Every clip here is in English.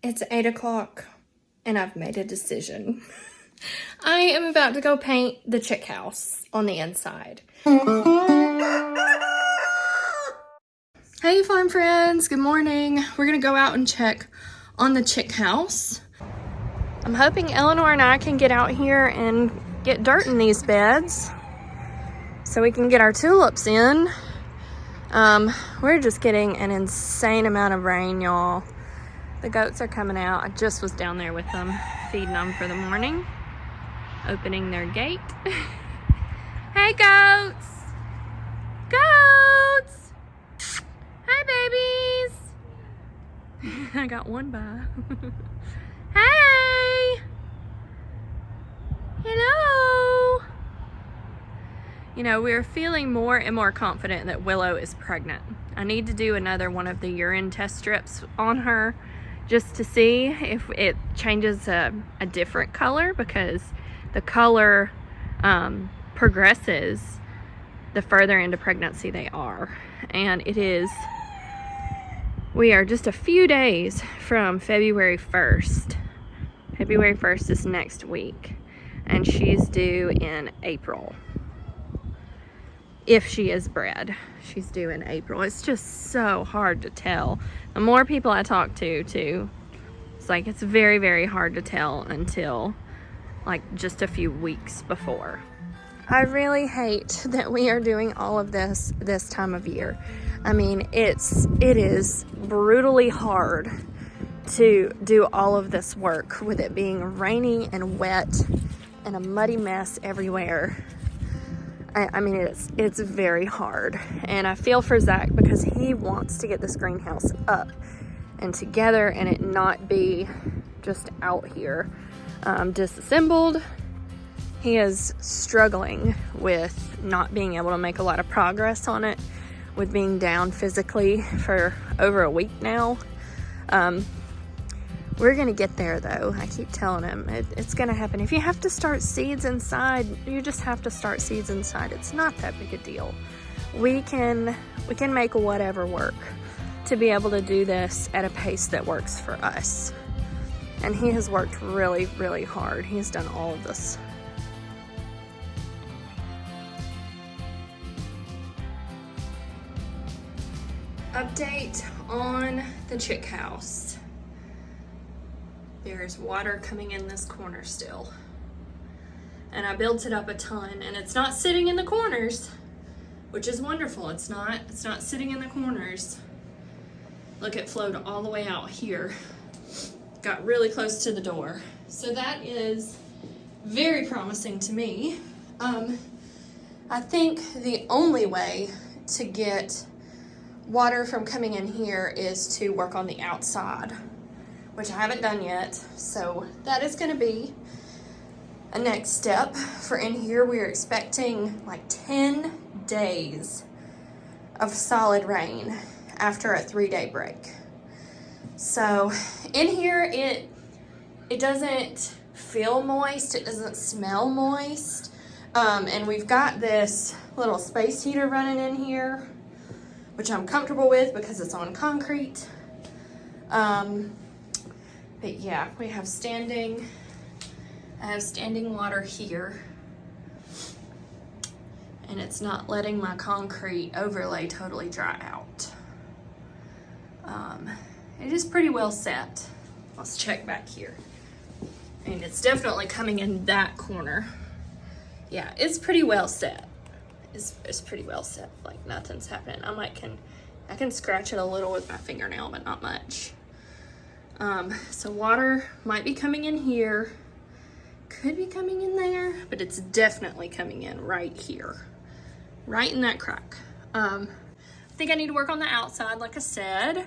It's 8 o'clock and I've made a decision. I am about to go paint the chick house on the inside. Hey farm friends, good morning. We're gonna go out and check on the chick house. I'm hoping Eleanor and I can get out here and get dirt in these beds so we can get our tulips in. We're just getting an insane amount of rain, y'all. The goats are coming out. I just was down there with them, feeding them for the morning, opening their gate. Hey goats! Goats! Hi babies! I got one by. Hey! Hello! You know, we're feeling more and more confident that Willow is pregnant. I need to do another one of the urine test strips on her just to see if it changes a different color, because the color progresses the further into pregnancy they are. And we are just a few days from February 1st. February 1st is next week, and she's due in April. If she is bred, she's due in April. It's just so hard to tell. The more people I talk to too, it's very, very hard to tell until like just a few weeks before. I really hate that we are doing all of this time of year. I mean, it is brutally hard to do all of this work with it being rainy and wet and a muddy mess everywhere. I mean, it's very hard, and I feel for Zach because he wants to get this greenhouse up and together and it not be just out here disassembled. He is struggling with not being able to make a lot of progress on it, with being down physically for over a week now. We're gonna get there though. I keep telling him it's gonna happen. If you have to start seeds inside, you just have to start seeds inside. It's not that big a deal. We can make whatever work to be able to do this at a pace that works for us. And he has worked really, really hard. He's done all of this. Update on the chick house. There's water coming in this corner still. And I built it up a ton, and it's not sitting in the corners, which is wonderful. It's not sitting in the corners. Look, it flowed all the way out here. Got really close to the door. So that is very promising to me. I think the only way to get water from coming in here is to work on the outside, which I haven't done yet. So that is gonna be a next step for in here. We are expecting like 10 days of solid rain after a 3-day break. So in here, it doesn't feel moist, it doesn't smell moist. And we've got this little space heater running in here, which I'm comfortable with because it's on concrete. But yeah, I have standing water here, and it's not letting my concrete overlay totally dry out. It is pretty well set. Let's check back here. And it's definitely coming in that corner. Yeah, it's pretty well set. It's pretty well set, like nothing's happening. I can scratch it a little with my fingernail, but not much. So water might be coming in here, could be coming in there, but it's definitely coming in right here, right in that crack. I think I need to work on the outside, like I said,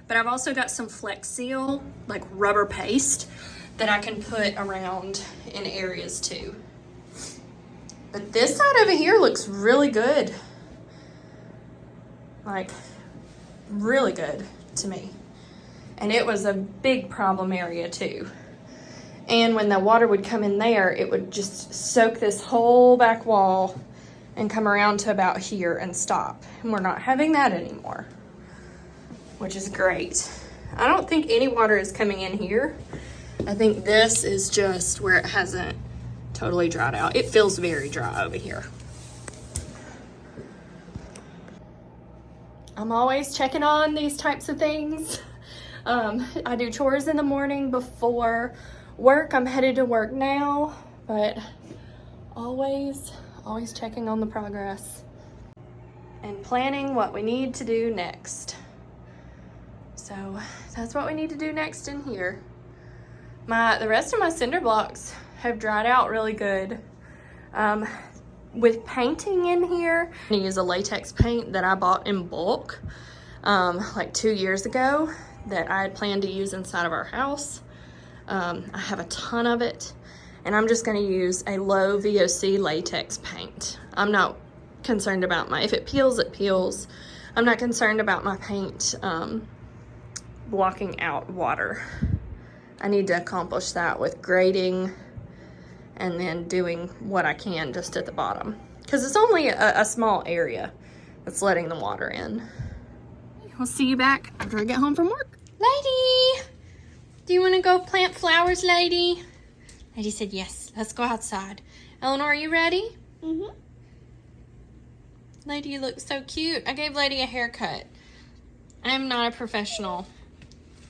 but I've also got some Flex Seal, like rubber paste, that I can put around in areas too. But this side over here looks really good. Like, really good to me. And it was a big problem area too. And when the water would come in there, it would just soak this whole back wall and come around to about here and stop. And we're not having that anymore, which is great. I don't think any water is coming in here. I think this is just where it hasn't totally dried out. It feels very dry over here. I'm always checking on these types of things. I do chores in the morning before work. I'm headed to work now, but always checking on the progress and planning what we need to do next. So that's what we need to do next in here. The rest of my cinder blocks have dried out really good. With painting in here, I'm gonna use a latex paint that I bought in bulk like 2 years ago that I had planned to use inside of our house. I have a ton of it, and I'm just gonna use a low VOC latex paint. I'm not concerned about if it peels, it peels. I'm not concerned about my paint blocking out water. I need to accomplish that with grading and then doing what I can just at the bottom, because it's only a small area that's letting the water in. We'll see you back after I get home from work. Lady, do you want to go plant flowers, lady? Lady said yes. Let's go outside. Eleanor, are you ready? Mm-hmm. Lady, you look so cute. I gave Lady a haircut. I'm not a professional,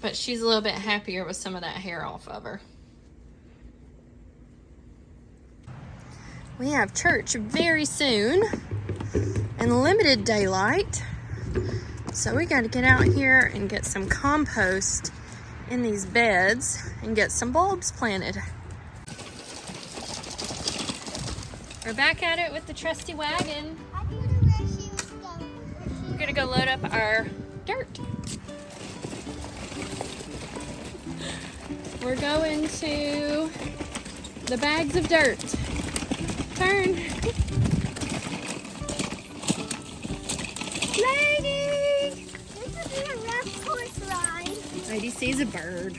but she's a little bit happier with some of that hair off of her. We have church very soon and limited daylight. So we got to get out here and get some compost in these beds and get some bulbs planted. We're back at it with the trusty wagon. We're gonna go load up our dirt. We're going to the bags of dirt. Turn. Lady! This will be a rough horse ride. Lady sees a bird.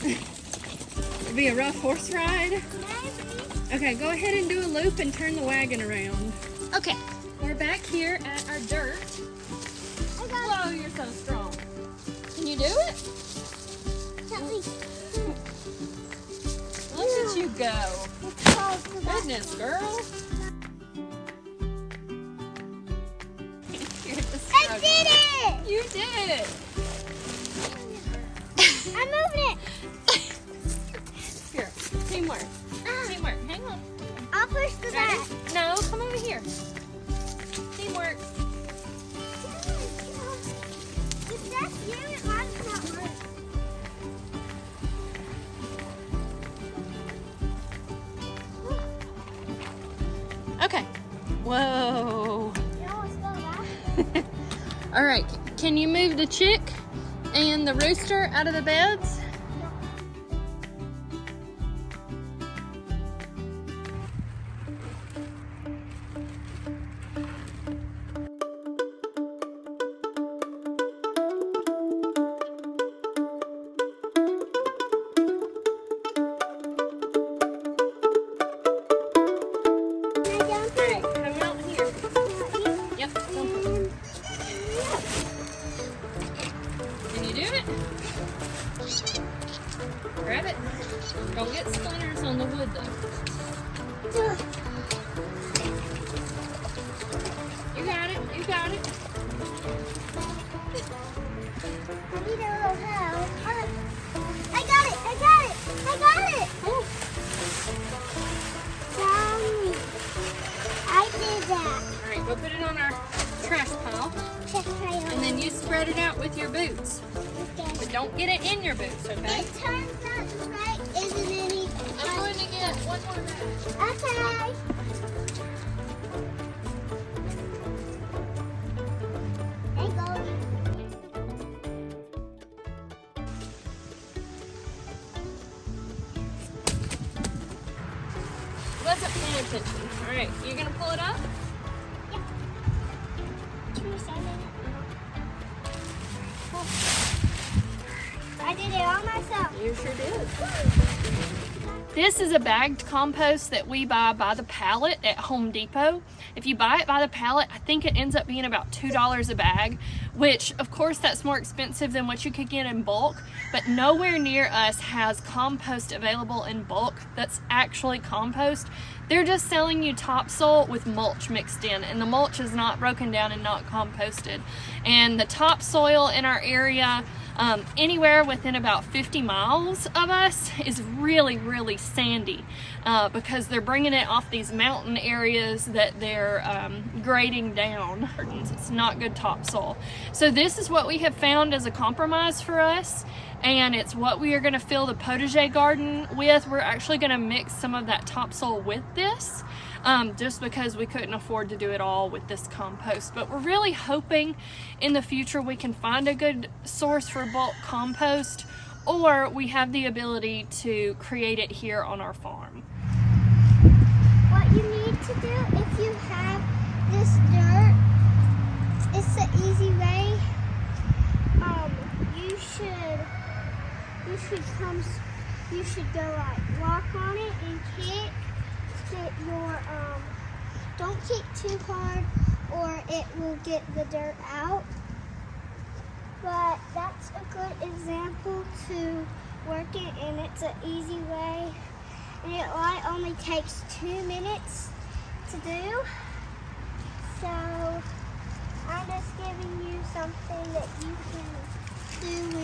It'll be a rough horse ride? Maybe. Okay, go ahead and do a loop and turn the wagon around. Okay, we're back here at our dirt. Whoa, you're so strong. Can you do it? Look at you go. Goodness, girl. I did it! You did it. I'm moving it. Here, teamwork. Teamwork, hang on. I'll push the back. No, come over here. Teamwork. If that's you, it might not work. Okay. Whoa. You almost fell back. All right, can you move the chick and the rooster out of the beds? Grab it. Don't get splinters on the wood though. You got it. You got it. I need a little help. I got it. I got it. I got it. Oh. Mommy, I did that. All right, go put it on our trash pile. And then you spread it out with your boots. Okay. But don't get it in your boots, okay? It turns out right, isn't any? I'm going to get one more bag. Okay. There you go. Wasn't paying attention. All right, you're going to pull it up? I did it all myself. You sure did. This is a bagged compost that we buy by the pallet at Home Depot. If you buy it by the pallet, I think it ends up being about $2 a bag, which of course that's more expensive than what you could get in bulk, but nowhere near us has compost available in bulk that's actually compost. They're just selling you topsoil with mulch mixed in, and the mulch is not broken down and not composted. And the topsoil in our area, anywhere within about 50 miles of us, is really, really sandy because they're bringing it off these mountain areas that they're grading down. It's not good topsoil. So this is what we have found as a compromise for us, and it's what we are going to fill the potager garden with. We're actually going to mix some of that topsoil with this, just because we couldn't afford to do it all with this compost. But we're really hoping in the future we can find a good source for bulk compost, or we have the ability to create it here on our farm. What you need to do if you have this dirt, it's the easy way. You should go like walk on it and kick. Get your don't kick too hard or it will get the dirt out. But that's a good example to work it, and it's an easy way. And it only takes 2 minutes to do. So I'm just giving you something that you can do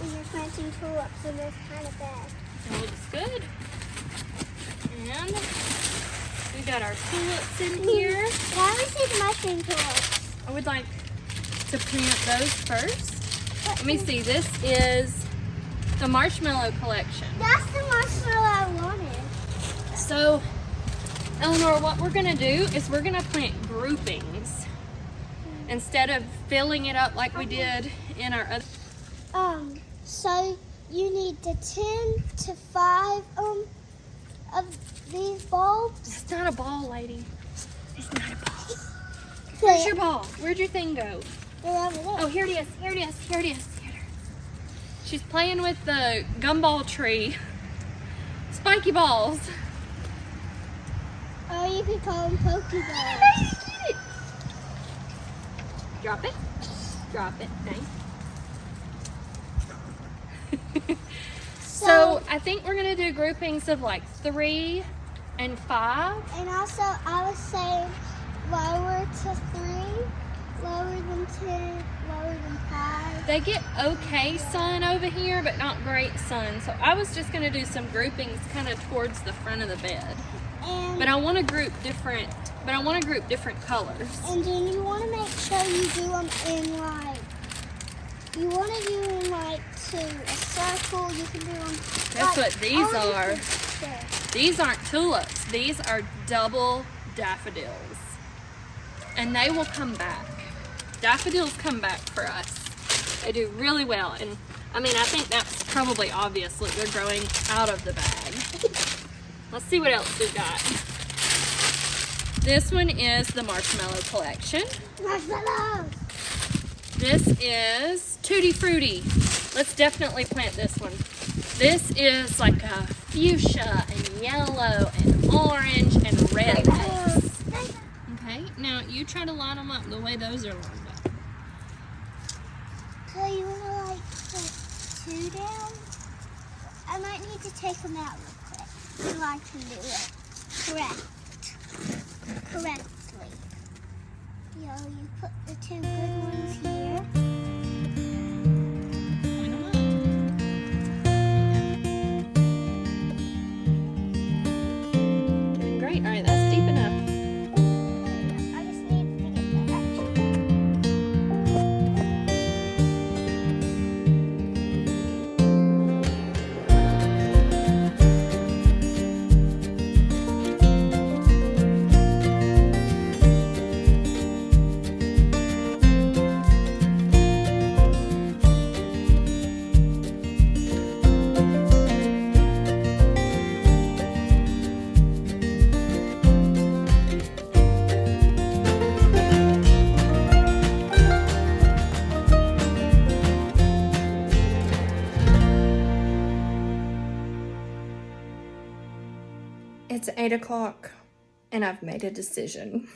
when you're planting tulips in this kind of bed. It looks good. And we got our tulips in here. Now we see the mushroom tulips. I would like to plant those first. Let me see. This is the marshmallow collection. That's the marshmallow I wanted. So, Eleanor, what we're gonna do is we're gonna plant groupings instead of filling it up like we did in our other. So you need the 10 to 5 of these bulbs. It's not a ball, lady. It's not a ball. So Where's your ball? Where'd your thing go? they're over there. Oh, here it is. Here it is. Here it is. Here it is. She's playing with the gumball tree. Spiky balls. Or you could call them Pokeballs. Get it. Drop it. Drop it. Thanks. So I think we're gonna do groupings of like 3 and 5. And also, I was saying lower to 3, lower than 10, lower than 5. They get okay sun over here, but not great sun. So I was just gonna do some groupings kind of towards the front of the bed. But I want to group different. But I want to group different colors. And then you want to make sure you do them in like. You want to do them like to a circle. You can do them. That's like, what these are. There. These aren't tulips. These are double daffodils. And they will come back. Daffodils come back for us. They do really well. And I mean, I think that's probably obvious. Look, they're growing out of the bag. Let's see what else we've got. This one is the marshmallow collection. Marshmallows. This is Tutti Frutti. Let's definitely plant this one. This is like a fuchsia and yellow and orange and red mix. Okay, now you try to line them up the way those are lined up. So you want to like put 2 down? I might need to take them out real quick so I can do it correctly. You know, you put the 2 good ones here. Line them up. Doing great. All right, that's deep enough. I just need to get that actually. It's 8 o'clock and I've made a decision.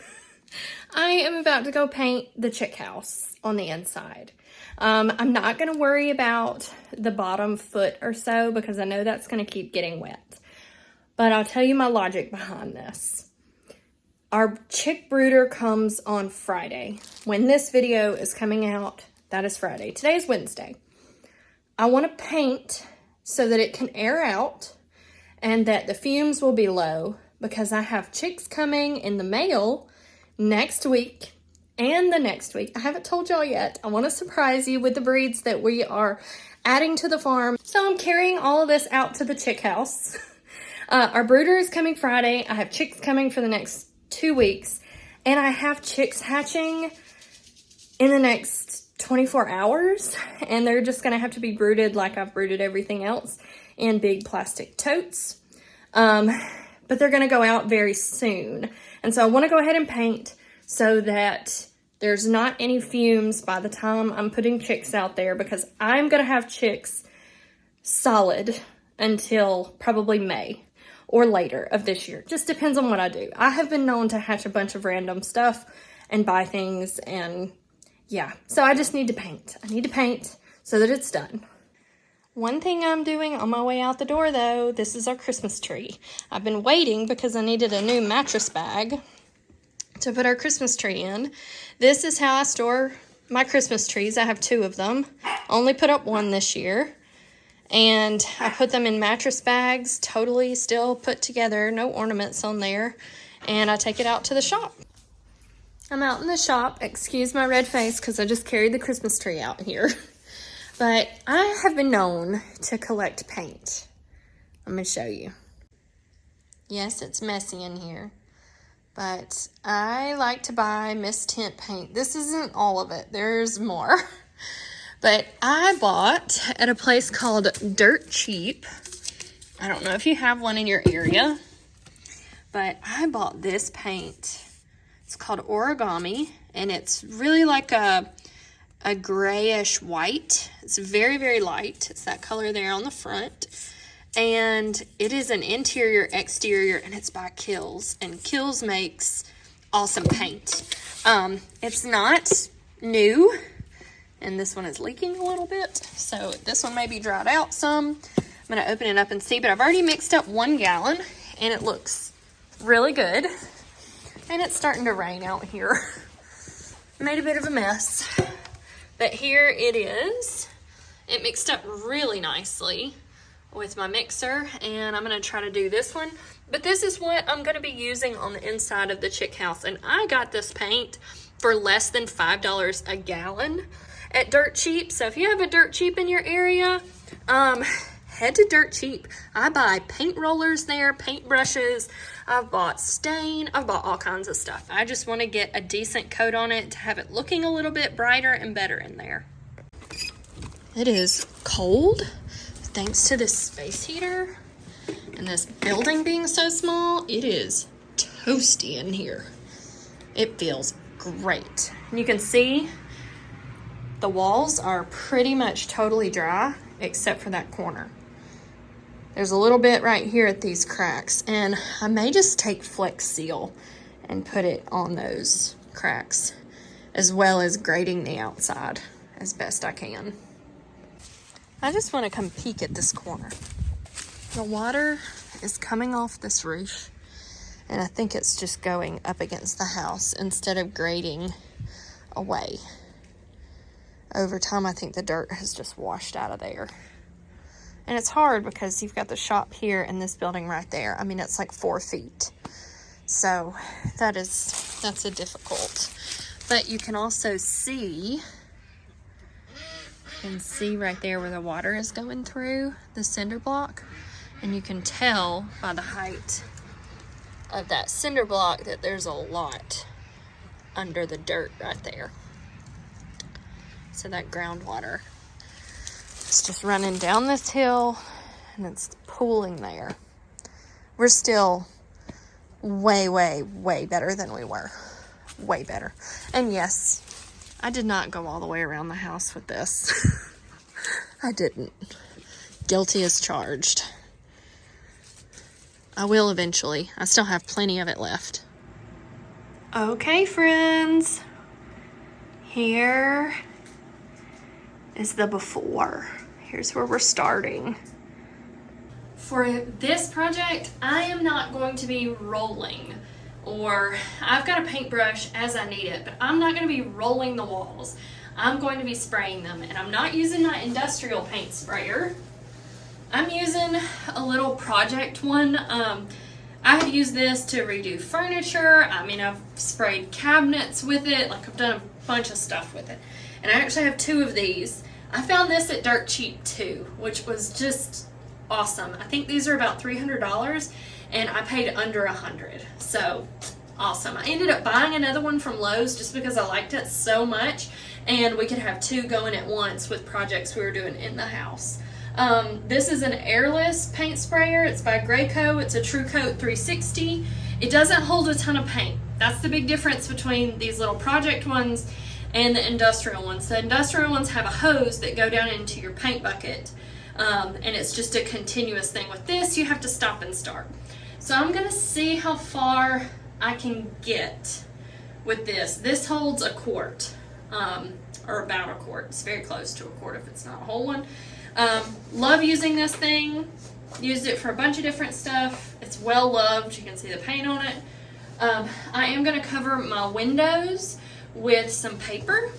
I am about to go paint the chick house on the inside. I'm not going to worry about the bottom foot or so because I know that's going to keep getting wet. But I'll tell you my logic behind this. Our chick brooder comes on Friday. When this video is coming out, that is Friday. Today is Wednesday. I want to paint so that it can air out and that the fumes will be low because I have chicks coming in the mail next week and the next week. I haven't told y'all yet. I want to surprise you with the breeds that we are adding to the farm. So I'm carrying all of this out to the chick house. Our brooder is coming Friday. I have chicks coming for the next 2 weeks. And I have chicks hatching in the next 24 hours. And they're just going to have to be brooded like I've brooded everything else in big plastic totes. But they're going to go out very soon. And so I want to go ahead and paint so that there's not any fumes by the time I'm putting chicks out there, because I'm going to have chicks solid until probably May or later of this year. Just depends on what I do. I have been known to hatch a bunch of random stuff and buy things, and yeah. So I just need to paint. I need to paint so that it's done. One thing I'm doing on my way out the door, though, this is our Christmas tree. I've been waiting because I needed a new mattress bag to put our Christmas tree in. This is how I store my Christmas trees. I have 2 of them. Only put up 1 this year. And I put them in mattress bags, totally still put together, no ornaments on there. And I take it out to the shop. I'm out in the shop. Excuse my red face because I just carried the Christmas tree out here. But I have been known to collect paint. I'm going to show you. Yes, it's messy in here. But I like to buy Miss Tint paint. This isn't all of it. There's more. But I bought at a place called Dirt Cheap. I don't know if you have one in your area. But I bought this paint. It's called Origami. And it's really like a grayish white. It's very, very light. It's that color there on the front. And it is an interior, exterior, and it's by Kilz. And Kilz makes awesome paint. It's not new. And this one is leaking a little bit. So this one may be dried out some. I'm going to open it up and see. But I've already mixed up 1 gallon. And it looks really good. And it's starting to rain out here. Made a bit of a mess. But here it is. It mixed up really nicely with my mixer, and I'm going to try to do this one. But this is what I'm going to be using on the inside of the chick house, and I got this paint for less than $5 a gallon at Dirt Cheap. So if you have a Dirt Cheap in your area, head to Dirt Cheap. I buy paint rollers there, paint brushes. I've bought stain. I've bought all kinds of stuff. I just want to get a decent coat on it to have it looking a little bit brighter and better in there. It is cold thanks to this space heater and this building being so small. It is toasty in here. It feels great. And you can see the walls are pretty much totally dry except for that corner. There's a little bit right here at these cracks, and I may just take Flex Seal and put it on those cracks, as well as grading the outside as best I can. I just want to come peek at this corner. The water is coming off this roof, and I think it's just going up against the house instead of grading away. Over time, I think the dirt has just washed out of there. And it's hard because you've got the shop here and this building right there. I mean, it's like 4 feet. So that's a difficult. But you can also see, right there where the water is going through the cinder block. And you can tell by the height of that cinder block that there's a lot under the dirt right there. So that groundwater, it's just running down this hill and it's pooling there. We're still way, way, way better than we were. Way better. And yes, I did not go all the way around the house with this. I didn't. Guilty as charged. I will eventually. I still have plenty of it left. Okay, friends. Here is the before. Here's where we're starting. For this project, I am not going to be rolling, or I've got a paintbrush as I need it, but I'm not going to be rolling the walls. I'm going to be spraying them, and I'm not using my industrial paint sprayer. I'm using a little project one. I had used this to redo furniture. I mean, I've sprayed cabinets with it. Like, I've done a bunch of stuff with it. And I actually have 2 of these. I found this at Dirt Cheap too, which was just awesome. I think these are about $300, and I paid under $100. So awesome. I ended up buying another one from Lowe's just because I liked it so much, and we could have 2 going at once with projects we were doing in the house. This is an airless paint sprayer. It's by Graco. It's a True Coat 360. It doesn't hold a ton of paint. That's the big difference between these little project ones and the industrial ones. The industrial ones have a hose that go down into your paint bucket, and it's just a continuous thing. With this, you have to stop and start. So I'm going to see how far I can get with this. This holds a quart, or about a quart. It's very close to a quart if it's not a whole one. Love using this thing. Used it for a bunch of different stuff. It's well loved. You can see the paint on it. I am going to cover my windows with some paper.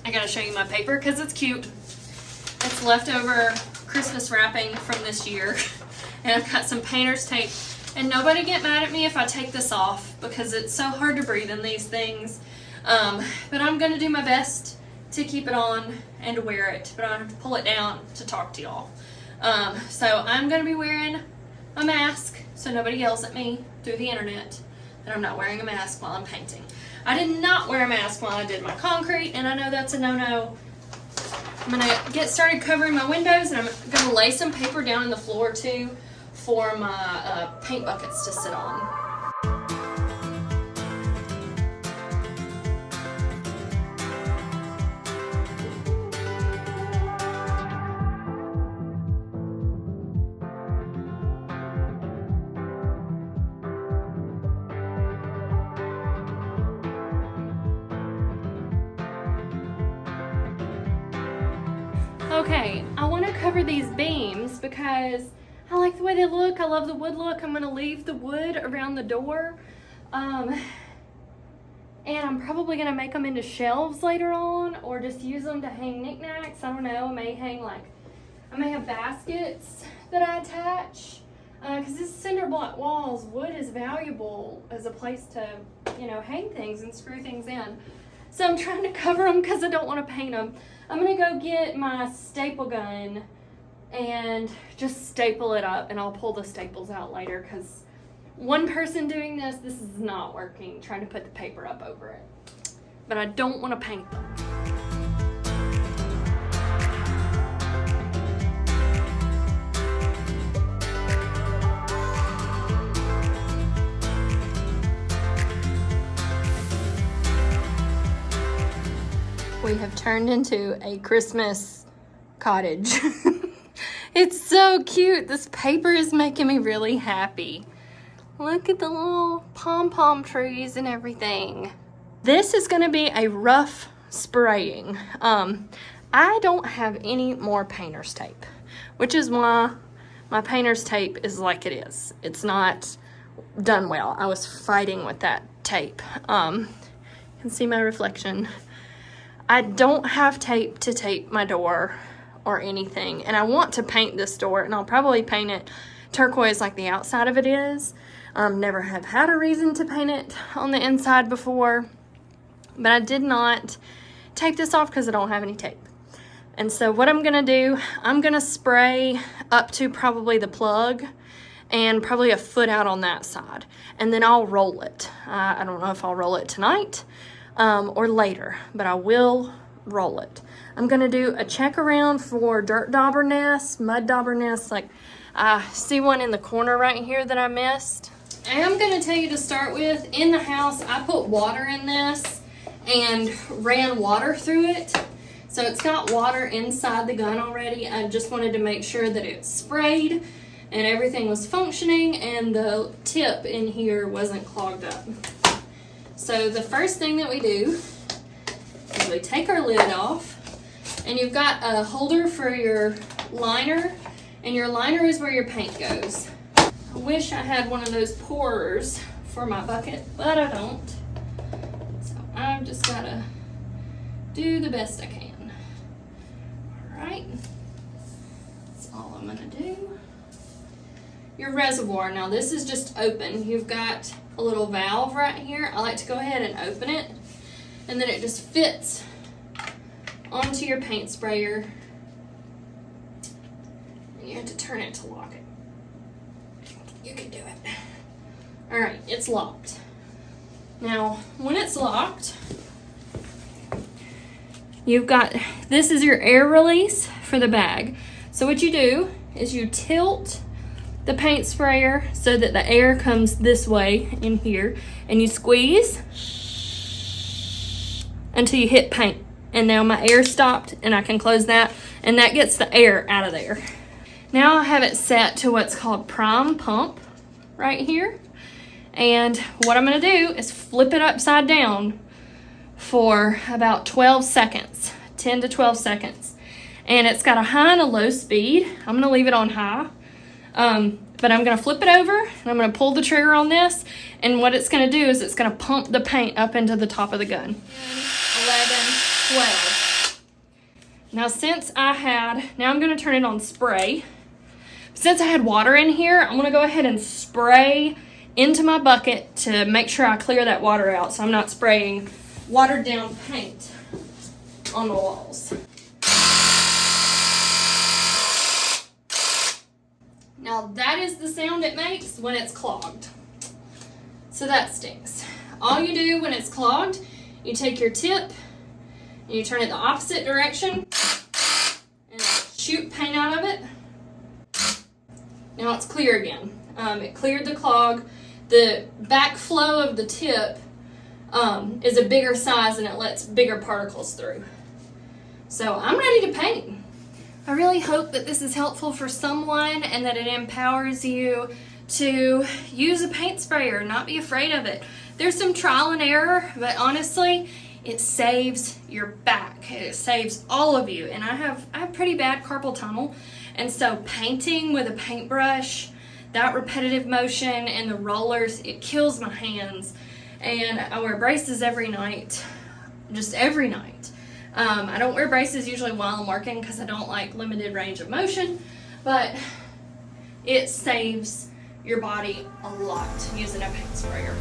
I gotta show you my paper because it's cute. It's leftover Christmas wrapping from this year. And I've got some painter's tape. And nobody get mad at me if I take this off because it's so hard to breathe in these things. But I'm gonna do my best to keep it on and to wear it, but I have to pull it down to talk to y'all. So I'm gonna be wearing a mask so nobody yells at me through the internet that I'm not wearing a mask while I'm painting. I did not wear a mask while I did my concrete, and I know that's a no-no. I'm gonna get started covering my windows, and I'm gonna lay some paper down on the floor too for my paint buckets to sit on. Okay, I want to cover these beams because I like the way they look. I love the wood look. I'm going to leave the wood around the door. And I'm probably going to make them into shelves later on, or just use them to hang knickknacks. I don't know. I may have baskets that I attach. Because this cinder block walls, wood is valuable as a place to, hang things and screw things in. So I'm trying to cover them because I don't want to paint them. I'm going to go get my staple gun and just staple it up, and I'll pull the staples out later because one person doing this is not working, trying to put the paper up over it. But I don't want to paint them. We have turned into a Christmas cottage. It's so cute. This paper is making me really happy. Look at the little pom-pom trees and everything. This is gonna be a rough spraying. I don't have any more painter's tape, which is why my painter's tape is like it is. It's not done well. I was fighting with that tape. You can see my reflection. I don't have tape to tape my door or anything, and I want to paint this door, and I'll probably paint it turquoise like the outside of it is. Never have had a reason to paint it on the inside before, but I did not tape this off because I don't have any tape. And so what I'm gonna do, I'm gonna spray up to probably the plug and probably a foot out on that side, and then I'll roll it. I don't know if I'll roll it tonight or later, but I will roll it. I'm gonna do a check around for dirt dauber nests, mud dauber nests. Like, I see one in the corner right here that I missed. I am gonna tell you to start with, in the house, I put water in this and ran water through it. So it's got water inside the gun already. I just wanted to make sure that it's sprayed and everything was functioning and the tip in here wasn't clogged up. So the first thing that we do is we take our lid off, and you've got a holder for your liner, and your liner is where your paint goes. I wish I had one of those pourers for my bucket, but I don't. So I've just gotta do the best I can. All right, that's all I'm gonna do. Your reservoir, now this is just open. You've got a little valve right here. I like to go ahead and open it, and then it just fits onto your paint sprayer, and you have to turn it to lock it. You can do it. All right, it's locked. Now, when it's locked, you've got, this is your air release for the bag. So what you do is you tilt the paint sprayer so that the air comes this way in here, and you squeeze until you hit paint. And now my air stopped, and I can close that, and that gets the air out of there. Now I have it set to what's called prime pump right here. And what I'm gonna do is flip it upside down for about 12 seconds, 10 to 12 seconds. And it's got a high and a low speed. I'm gonna leave it on high. But I'm gonna flip it over, and I'm gonna pull the trigger on this, and what it's gonna do is it's gonna pump the paint up into the top of the gun. 11, 12. Now now I'm gonna turn it on spray. Since I had water in here, I'm gonna go ahead and spray into my bucket to make sure I clear that water out, so I'm not spraying watered down paint on the walls. Now that is the sound it makes when it's clogged. So that stinks. All you do when it's clogged, you take your tip and you turn it the opposite direction and shoot paint out of it. Now it's clear again. It cleared the clog. The backflow of the tip is a bigger size, and it lets bigger particles through. So I'm ready to paint. I really hope that this is helpful for someone and that it empowers you to use a paint sprayer, not be afraid of it. There's some trial and error, but honestly, it saves your back. It saves all of you. And I have pretty bad carpal tunnel, and so painting with a paintbrush, that repetitive motion and the rollers, it kills my hands. And I wear braces every night, just every night. I don't wear braces usually while I'm working because I don't like limited range of motion, but it saves your body a lot using a paint sprayer.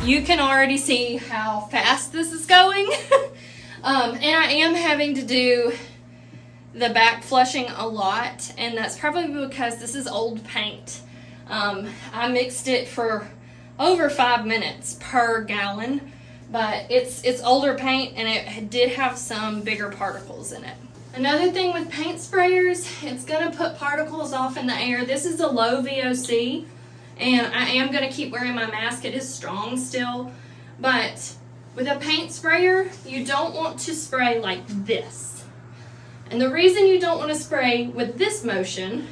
You can already see how fast this is going. And I am having to do the back flushing a lot, and that's probably because this is old paint. I mixed it for over 5 minutes per gallon, but it's older paint, and it did have some bigger particles in it. Another thing with paint sprayers, it's gonna put particles off in the air. This is a low VOC. And I am going to keep wearing my mask. It is strong still. But with a paint sprayer, you don't want to spray like this. And the reason you don't want to spray with this motion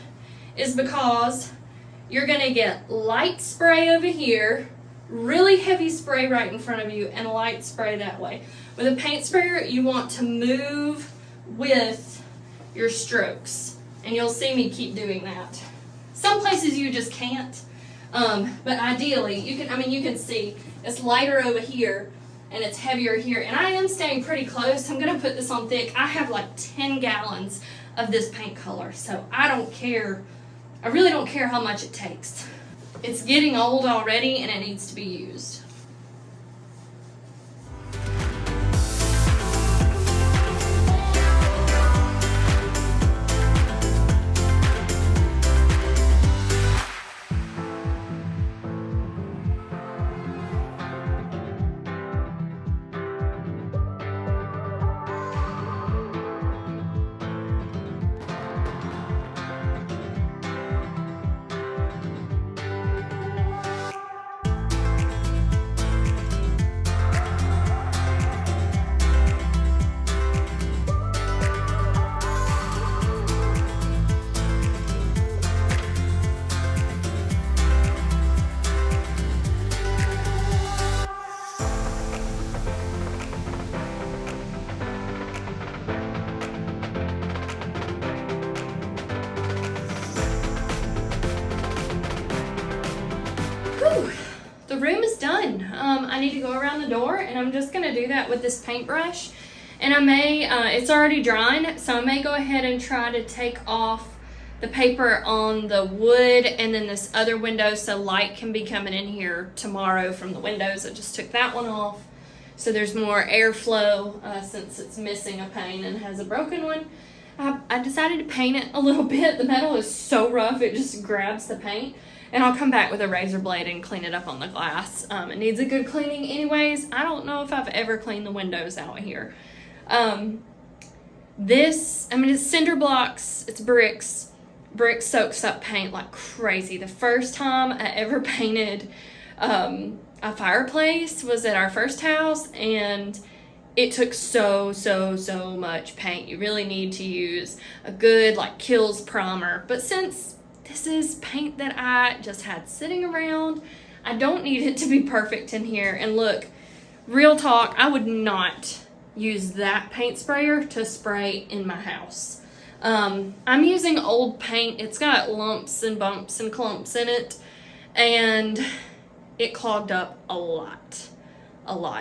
is because you're going to get light spray over here, really heavy spray right in front of you, and light spray that way. With a paint sprayer, you want to move with your strokes. And you'll see me keep doing that. Some places you just can't. But ideally, you can see it's lighter over here and it's heavier here. And I am staying pretty close. I'm going to put this on thick. I have like 10 gallons of this paint color, so I don't care. I really don't care how much it takes. It's getting old already and it needs to be used. room is done. I need to go around the door, and I'm just gonna do that with this paintbrush. And I may, it's already drying, so I may go ahead and try to take off the paper on the wood and then this other window so light can be coming in here tomorrow from the windows. I just took that one off so there's more airflow since it's missing a pane and has a broken one. I decided to paint it a little bit. The metal is so rough it just grabs the paint, and I'll come back with a razor blade and clean it up on the glass. It needs a good cleaning anyways. I don't know if I've ever cleaned the windows out here. It's cinder blocks, it's bricks. Brick soaks up paint like crazy. The first time I ever painted a fireplace was at our first house, and it took so much paint. You really need to use a good like Kilz primer. But since this is paint that I just had sitting around, I don't need it to be perfect in here. And look, real talk, I would not use that paint sprayer to spray in my house. I'm using old paint. It's got lumps and bumps and clumps in it, and it clogged up a lot.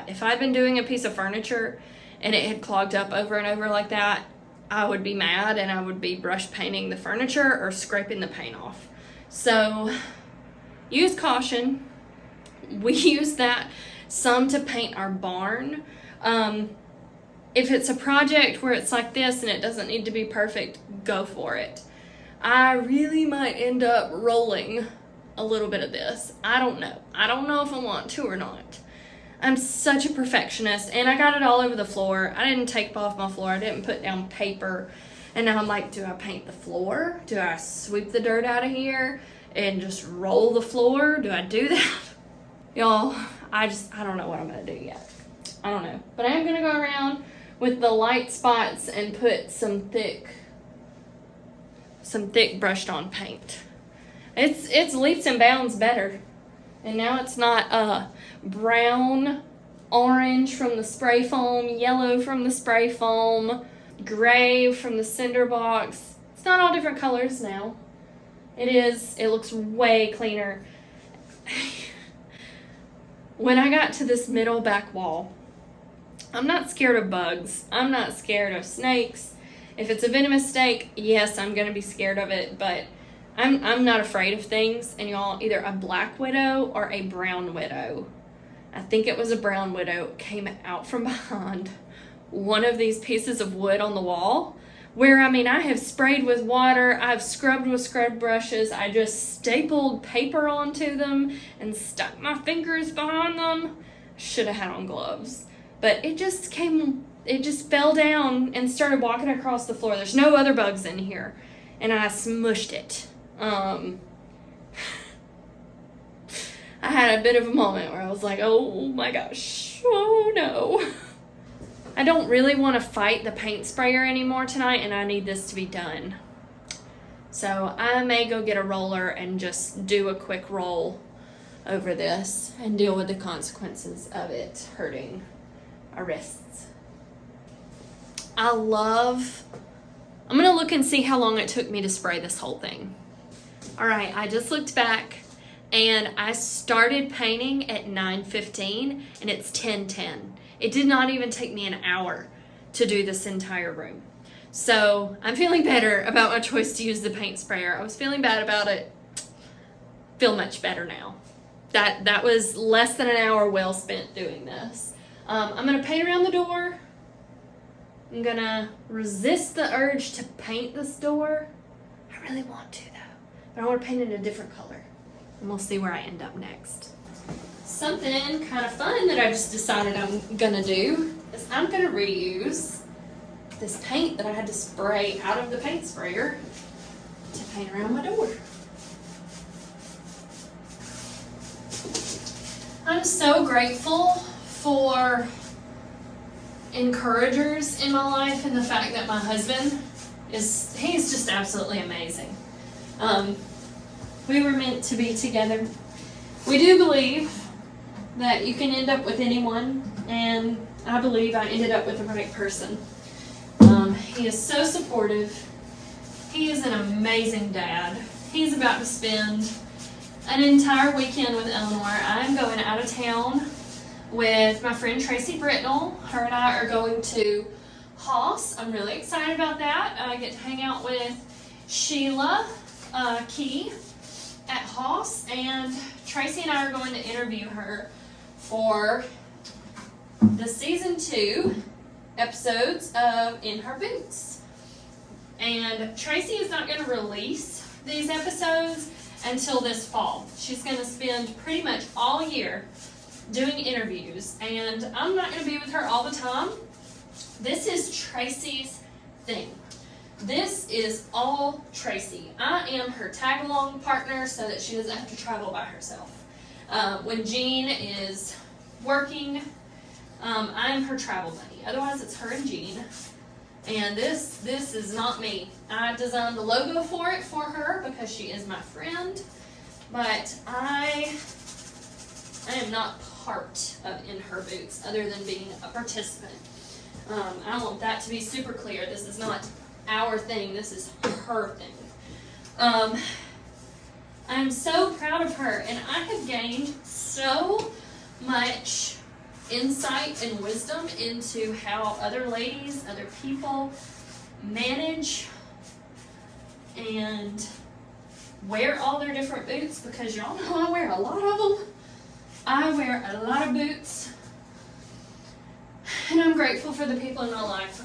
If I'd been doing a piece of furniture and it had clogged up over and over like that, I would be mad and I would be brush painting the furniture or scraping the paint off. So use caution. We use that some to paint our barn. If it's a project where it's like this and it doesn't need to be perfect, go for it. I really might end up rolling a little bit of this. I don't know. I don't know if I want to or not. I'm such a perfectionist, and I got it all over the floor. I didn't tape off my floor. I didn't put down paper. And now I'm like, do I paint the floor? Do I sweep the dirt out of here and just roll the floor? Do I do that? Y'all, I don't know what I'm going to do yet. I don't know. But I am going to go around with the light spots and put some thick brushed on paint. It's leaps and bounds better. And now it's not brown, orange from the spray foam, yellow from the spray foam, gray from the cinder box. It's not all different colors now. It looks way cleaner. When I got to this middle back wall, I'm not scared of bugs. I'm not scared of snakes. If it's a venomous snake, yes, I'm gonna be scared of it, but I'm not afraid of things. And y'all, either a black widow or a brown widow, I think it was a brown widow, came out from behind one of these pieces of wood on the wall, where, I have sprayed with water, I've scrubbed with scrub brushes, I just stapled paper onto them and stuck my fingers behind them. Should have had on gloves. But it just fell down and started walking across the floor. There's no other bugs in here. And I smushed it. I had a bit of a moment where I was like, oh my gosh, oh no. I don't really want to fight the paint sprayer anymore tonight, and I need this to be done. So I may go get a roller and just do a quick roll over this and deal with the consequences of it hurting our wrists. I'm gonna look and see how long it took me to spray this whole thing. All right, I just looked back and I started painting at 9:15 and it's 10:10. It did not even take me an hour to do this entire room. So I'm feeling better about my choice to use the paint sprayer. I was feeling bad about it. Feel much better now. That was less than an hour well spent doing this. I'm gonna paint around the door. I'm gonna resist the urge to paint this door. I really want to though, but I want to paint it a different color. And we'll see where I end up next. Something kind of fun that I just decided I'm gonna do is I'm gonna reuse this paint that I had to spray out of the paint sprayer to paint around my door. I'm so grateful for encouragers in my life, and the fact that my husband he's just absolutely amazing. We were meant to be together. We do believe that you can end up with anyone, and I believe I ended up with the right person. He is so supportive. He is an amazing dad. He's about to spend an entire weekend with Eleanor. I'm going out of town with my friend Tracy Britnell. Her and I are going to Hoss. I'm really excited about that. I get to hang out with Sheila Key at Hoss, and Tracy and I are going to interview her for the season 2 episodes of In Her Boots. And Tracy is not going to release these episodes until this fall. She's going to spend pretty much all year doing interviews, and I'm not going to be with her all the time. This is Tracy's thing. This is all Tracy. I am her tag-along partner so that she doesn't have to travel by herself. When Jean is working, I am her travel buddy. Otherwise, it's her and Jean. And this is not me. I designed the logo for it for her because she is my friend. But I am not part of In Her Boots other than being a participant. I want that to be super clear. This is not our thing. This is her thing. I'm so proud of her, and I have gained so much insight and wisdom into how other ladies, other people manage and wear all their different boots, because y'all know I wear a lot of them. I wear a lot of boots, and I'm grateful for the people in my life.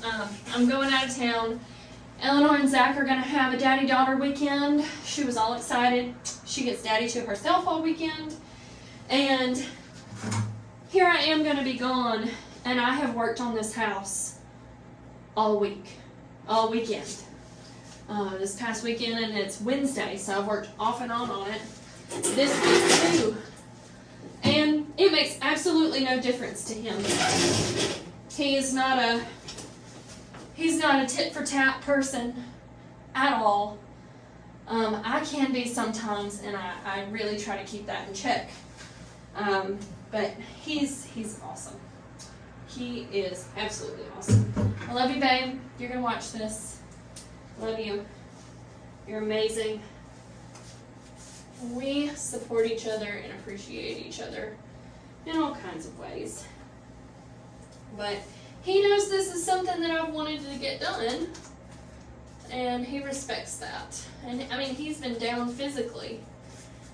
I'm going out of town. Eleanor and Zach are going to have a daddy-daughter weekend. She was all excited. She gets daddy to herself all weekend. And here I am going to be gone, and I have worked on this house all weekend. This past weekend, and it's Wednesday, so I've worked off and on it this week too. And it makes absolutely no difference to him. He's not a tit-for-tat person at all. I can be sometimes, and I really try to keep that in check. But he's awesome. He is absolutely awesome. I love you, babe. You're gonna watch this. Love you. You're amazing. We support each other and appreciate each other in all kinds of ways. But he knows this is something that I've wanted to get done, and he respects that. And I mean, he's been down physically,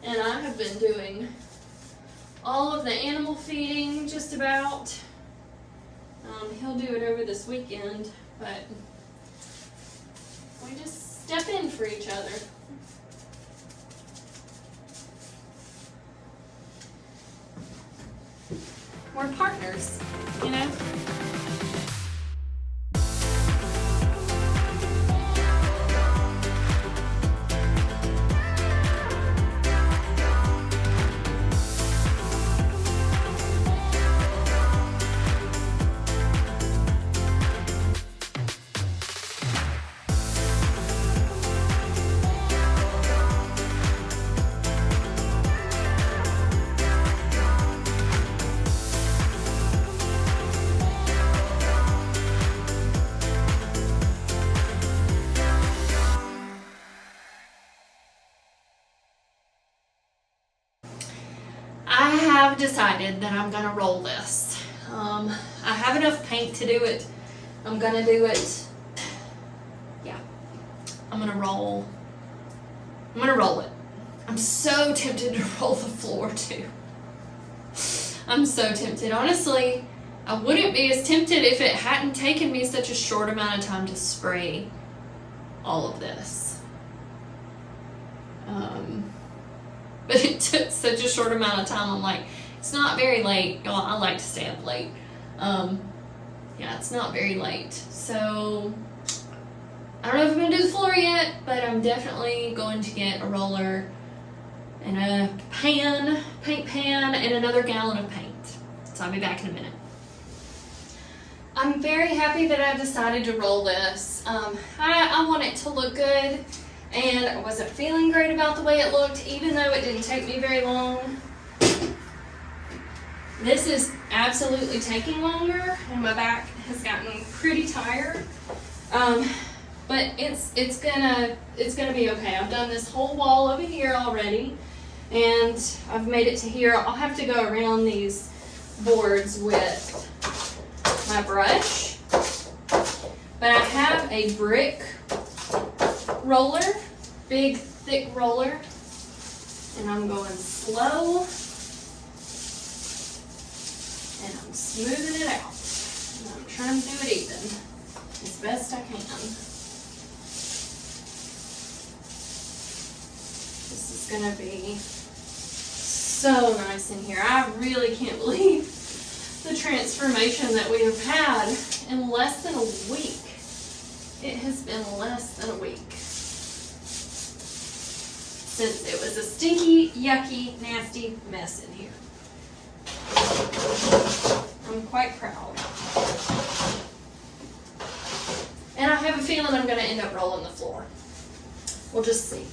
and I have been doing all of the animal feeding just about. He'll do it over this weekend, but we just step in for each other. We're partners, you know? I have decided that I'm gonna roll this. I have enough paint to do it. I'm gonna do it. Yeah, I'm gonna roll it. I'm so tempted to roll the floor too. I'm so tempted. Honestly, I wouldn't be as tempted if it hadn't taken me such a short amount of time to spray all of this. But it took such a short amount of time. I'm like, it's not very late. Y'all, I like to stay up late. Yeah, it's not very late. So, I don't know if I'm going to do the floor yet, but I'm definitely going to get a roller and a paint pan, and another gallon of paint. So I'll be back in a minute. I'm very happy that I decided to roll this. I want it to look good. And I wasn't feeling great about the way it looked, even though it didn't take me very long. This is absolutely taking longer, and my back has gotten pretty tired. But it's gonna be okay. I've done this whole wall over here already. And I've made it to here. I'll have to go around these boards with my brush. But I have a brick roller, big thick roller, and I'm going slow and I'm smoothing it out. And I'm trying to do it even as best I can. This is gonna be so nice in here. I really can't believe the transformation that we have had in less than a week. It has been less than a week since it was a stinky, yucky, nasty mess in here. I'm quite proud. And I have a feeling I'm going to end up rolling the floor. We'll just see.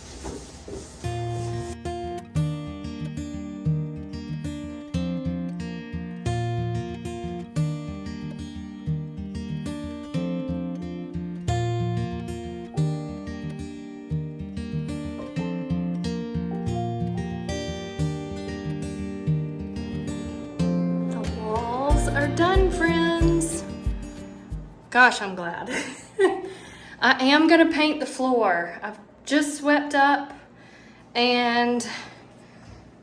Done, friends. Gosh, I'm glad. I am gonna paint the floor. I've just swept up and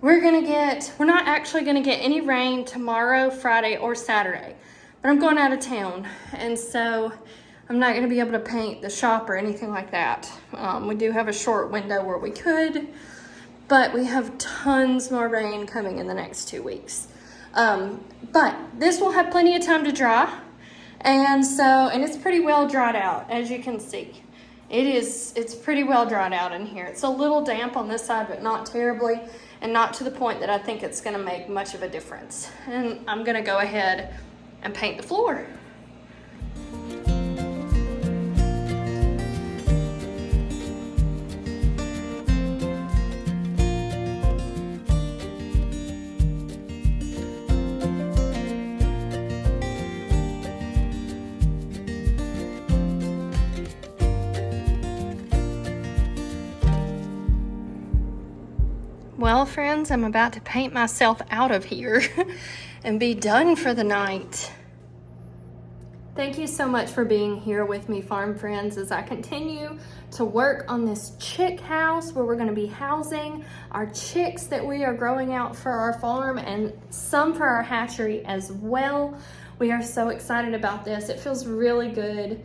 we're not actually gonna get any rain tomorrow, Friday, or Saturday, but I'm going out of town, and so I'm not gonna be able to paint the shop or anything like that. We do have a short window where we could, but we have tons more rain coming in the next 2 weeks. But this will have plenty of time to dry, and it's pretty well dried out, as you can see. It's pretty well dried out in here. It's a little damp on this side, but not terribly, and not to the point that I think it's gonna make much of a difference. And I'm gonna go ahead and paint the floor. Well, friends, I'm about to paint myself out of here and be done for the night. Thank you so much for being here with me, farm friends, as I continue to work on this chick house where we're going to be housing our chicks that we are growing out for our farm, and some for our hatchery as well. We are so excited about this. It feels really good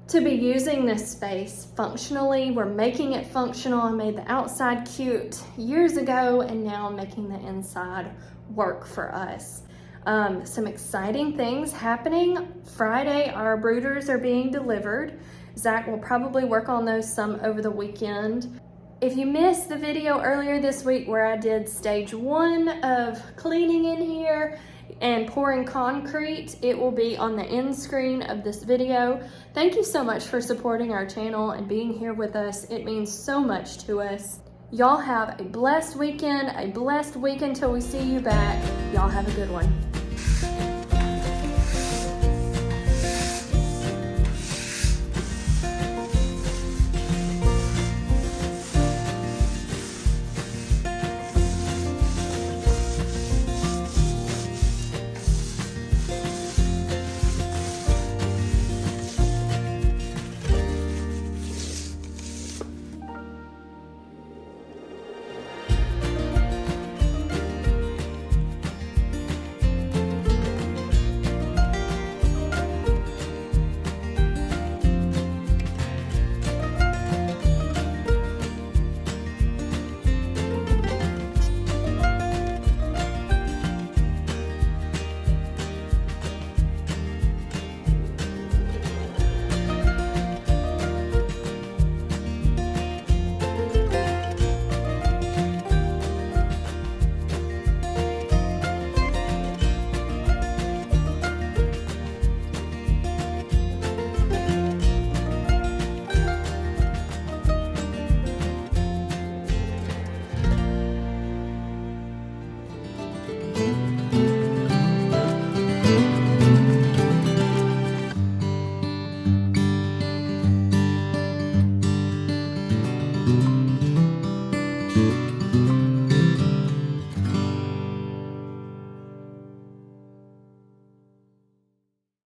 to be using this space functionally. We're making it functional. I made the outside cute years ago, and now I'm making the inside work for us. Some exciting things happening. Friday, our brooders are being delivered. Zach will probably work on those some over the weekend. If you missed the video earlier this week where I did stage 1 of cleaning in here and pouring concrete, it will be on the end screen of this video. Thank you so much for supporting our channel and being here with us. It means so much to us. Y'all have a blessed weekend, a blessed week until we see you back. Y'all have a good one.